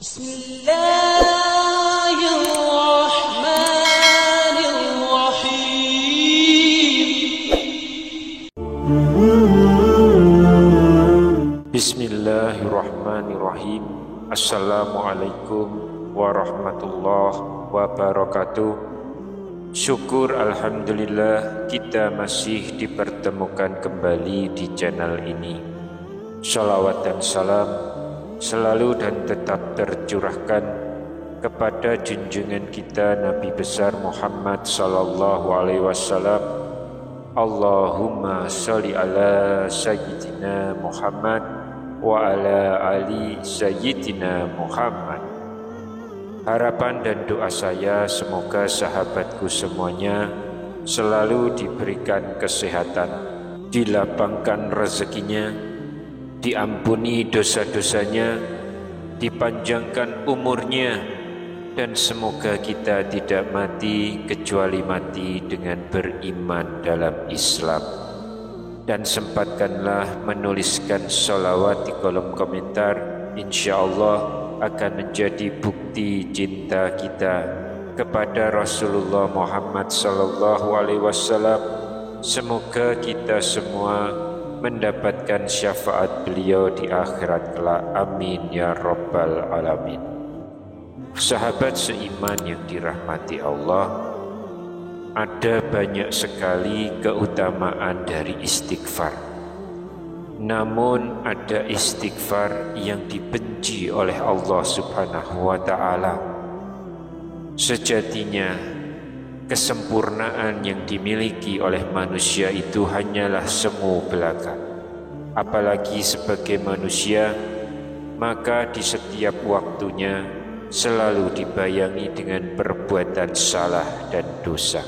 Bismillahirrahmanirrahim. Bismillahirrahmanirrahim. Assalamualaikum warahmatullahi wabarakatuh. Syukur alhamdulillah kita masih dipertemukan kembali di channel ini. Shalawat dan salam selalu dan tetap tercurahkan kepada junjungan kita Nabi besar Muhammad sallallahu alaihi wasallam. Allahumma sholli ala sayyidina Muhammad wa ala ali sayyidina Muhammad. Harapan dan doa saya semoga sahabatku semuanya selalu diberikan kesehatan, dilapangkan rezekinya, diampuni dosa-dosanya, dipanjangkan umurnya, dan semoga kita tidak mati kecuali mati dengan beriman dalam Islam. Dan sempatkanlah menuliskan sholawat di kolom komentar, insyaallah akan menjadi bukti cinta kita kepada Rasulullah Muhammad sallallahu alaihi wasallam. Semoga kita semua mendapatkan syafaat beliau di akhirat kelak. Amin ya rabbal alamin. Sahabat seiman yang dirahmati Allah, ada banyak sekali keutamaan dari istighfar. Namun ada istighfar yang dibenci oleh Allah Subhanahu wa ta'ala. Sejatinya kesempurnaan yang dimiliki oleh manusia itu hanyalah semu belaka. Apalagi sebagai manusia, maka di setiap waktunya selalu dibayangi dengan perbuatan salah dan dosa,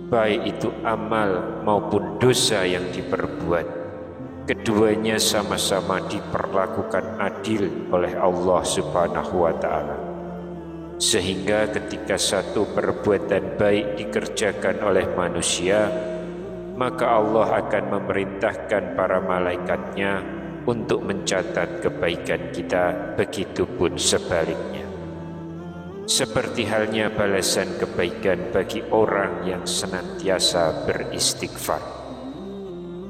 baik itu amal maupun dosa yang diperbuat. Keduanya sama-sama diperlakukan adil oleh Allah Subhanahu wa ta'ala. Sehingga ketika satu perbuatan baik dikerjakan oleh manusia, maka Allah akan memerintahkan para malaikatnya untuk mencatat kebaikan kita, begitupun sebaliknya. Seperti halnya balasan kebaikan bagi orang yang senantiasa beristighfar.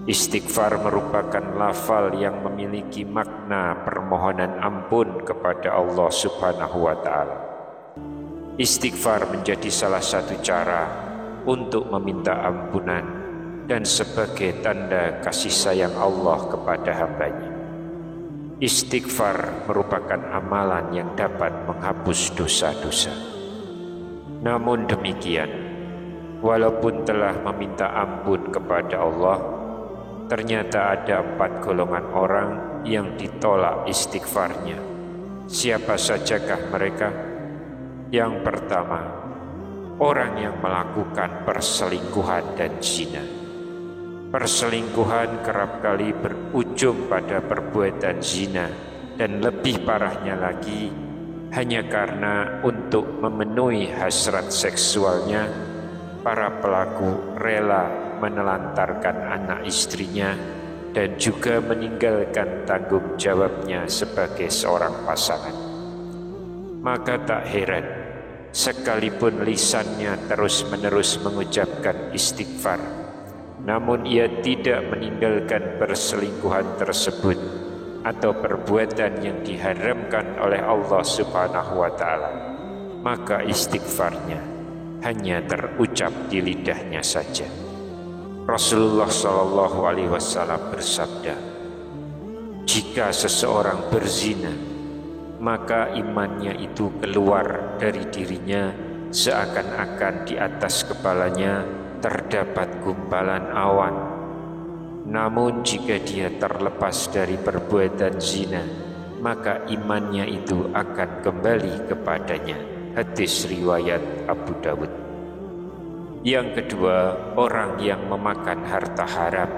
Istighfar merupakan lafal yang memiliki makna permohonan ampun kepada Allah Subhanahu wa ta'ala. Istighfar menjadi salah satu cara untuk meminta ampunan dan sebagai tanda kasih sayang Allah kepada hambanya. Istighfar merupakan amalan yang dapat menghapus dosa-dosa. Namun demikian, walaupun telah meminta ampun kepada Allah, ternyata ada 4 golongan orang yang ditolak istighfarnya. Siapa sajakah mereka? Yang pertama, orang yang melakukan perselingkuhan dan zina. Perselingkuhan kerap kali berujung pada perbuatan zina, dan lebih parahnya lagi, hanya karena untuk memenuhi hasrat seksualnya, para pelaku rela menelantarkan anak istrinya dan juga meninggalkan tanggung jawabnya sebagai seorang pasangan. Maka tak heran, sekalipun lisannya terus-menerus mengucapkan istighfar, namun ia tidak meninggalkan perselingkuhan tersebut atau perbuatan yang diharamkan oleh Allah Subhanahu wa ta'ala, maka istighfarnya hanya terucap di lidahnya saja. Rasulullah sallallahu alaihi wasallam bersabda, jika seseorang berzina, maka imannya itu keluar dari dirinya seakan-akan di atas kepalanya terdapat gumpalan awan. Namun jika dia terlepas dari perbuatan zina, maka imannya itu akan kembali kepadanya. Hadis riwayat Abu Dawud. Yang kedua, orang yang memakan harta haram.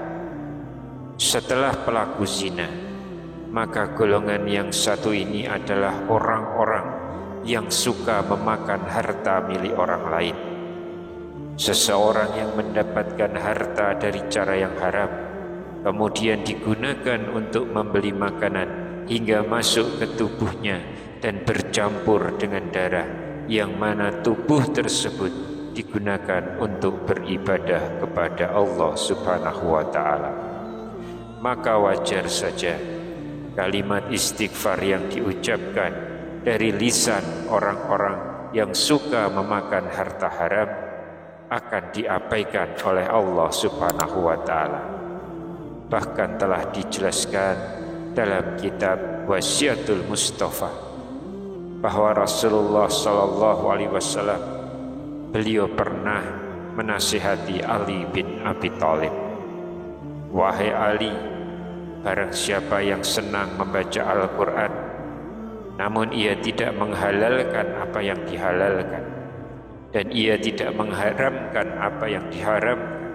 Setelah pelaku zina, maka golongan yang satu ini adalah orang-orang yang suka memakan harta milik orang lain. Seseorang yang mendapatkan harta dari cara yang haram, kemudian digunakan untuk membeli makanan hingga masuk ke tubuhnya dan bercampur dengan darah, yang mana tubuh tersebut digunakan untuk beribadah kepada Allah Subhanahu wa Ta'ala. Maka wajar saja kalimat istighfar yang diucapkan dari lisan orang-orang yang suka memakan harta haram akan diabaikan oleh Allah Subhanahu wa Ta'ala. Bahkan telah dijelaskan dalam kitab Wasiatul Mustafa bahwa Rasulullah sallallahu alaihi wasallam beliau pernah menasihati Ali bin Abi Thalib, "Wahai Ali, barang siapa yang senang membaca Al-Quran namun ia tidak menghalalkan apa yang dihalalkan dan ia tidak mengharamkan apa yang diharamkan,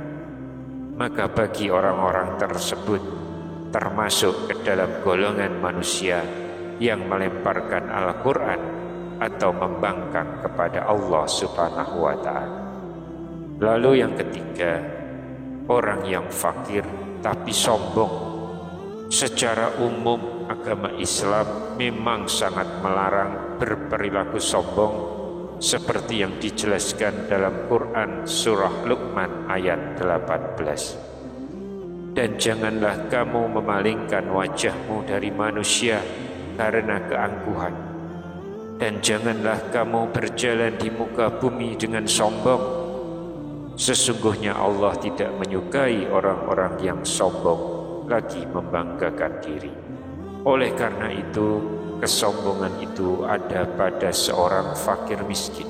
maka bagi orang-orang tersebut termasuk ke dalam golongan manusia yang melemparkan Al-Quran atau membangkang kepada Allah Subhanahu wa Ta'ala." Lalu yang ketiga, orang yang fakir tapi sombong. Secara umum agama Islam memang sangat melarang berperilaku sombong seperti yang dijelaskan dalam Quran surah Luqman ayat 18. Dan janganlah kamu memalingkan wajahmu dari manusia karena keangkuhan, dan janganlah kamu berjalan di muka bumi dengan sombong. Sesungguhnya Allah tidak menyukai orang-orang yang sombong lagi membanggakan diri. Oleh karena itu, kesombongan itu ada pada seorang fakir miskin.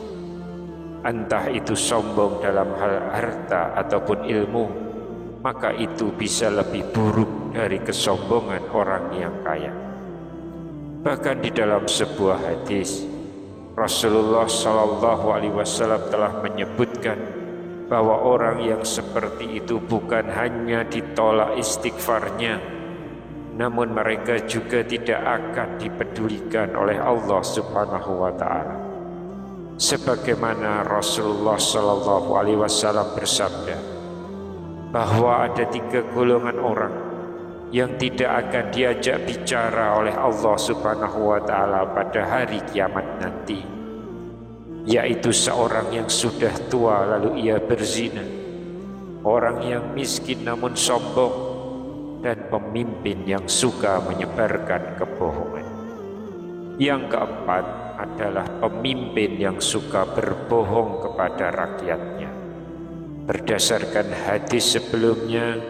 Entah itu sombong dalam hal harta ataupun ilmu, maka itu bisa lebih buruk dari kesombongan orang yang kaya. Bahkan di dalam sebuah hadis, Rasulullah sallallahu alaihi wasallam telah menyebutkan bahwa orang yang seperti itu bukan hanya ditolak istighfarnya, namun mereka juga tidak akan dipedulikan oleh Allah Subhanahu wa Ta'ala. Sebagaimana Rasulullah sallallahu alaihi wasallam bersabda bahwa ada 3 golongan orang yang tidak akan diajak bicara oleh Allah Subhanahu wa Ta'ala pada hari kiamat nanti, yaitu seorang yang sudah tua lalu ia berzina, orang yang miskin namun sombong, dan pemimpin yang suka menyebarkan kebohongan. Yang keempat adalah pemimpin yang suka berbohong kepada rakyatnya. Berdasarkan hadis sebelumnya,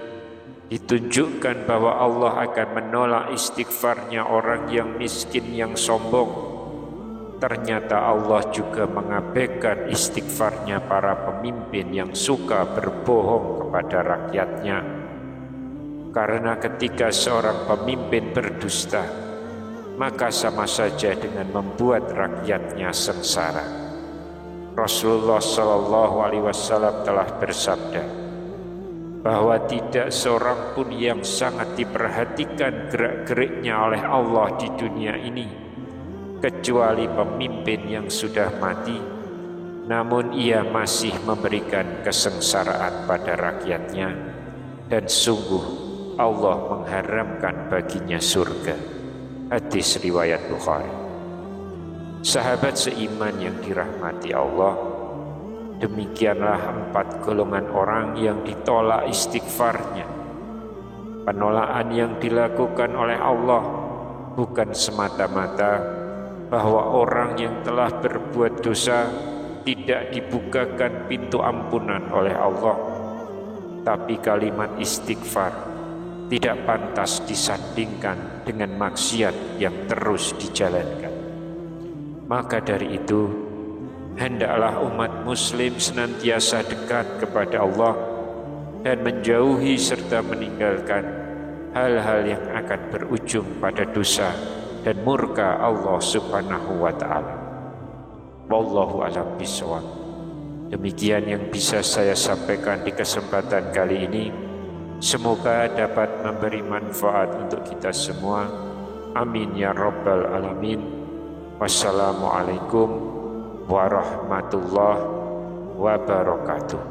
ditunjukkan bahwa Allah akan menolak istighfarnya orang yang miskin yang sombong. Ternyata Allah juga mengabaikan istighfarnya para pemimpin yang suka berbohong kepada rakyatnya. Karena ketika seorang pemimpin berdusta, maka sama saja dengan membuat rakyatnya sengsara. Rasulullah sallallahu alaihi wasallam telah bersabda bahwa tidak seorang pun yang sangat diperhatikan gerak-geriknya oleh Allah di dunia ini kecuali pemimpin yang sudah mati, namun ia masih memberikan kesengsaraan pada rakyatnya, dan sungguh Allah mengharamkan baginya surga. Hadis riwayat Bukhari. Sahabat seiman yang dirahmati Allah, demikianlah 4 golongan orang yang ditolak istighfarnya. Penolakan yang dilakukan oleh Allah bukan semata-mata bahwa orang yang telah berbuat dosa tidak dibukakan pintu ampunan oleh Allah, tapi kalimat istighfar tidak pantas disandingkan dengan maksiat yang terus dijalankan. Maka dari itu, hendaklah umat muslim senantiasa dekat kepada Allah dan menjauhi serta meninggalkan hal-hal yang akan berujung pada dosa dan murka Allah Subhanahu wa Ta'ala. Wallahu a'lam bishawab. Demikian yang bisa saya sampaikan di kesempatan kali ini. Semoga dapat memberi manfaat untuk kita semua. Amin ya rabbal alamin. Wassalamualaikum warahmatullahi wabarakatuh.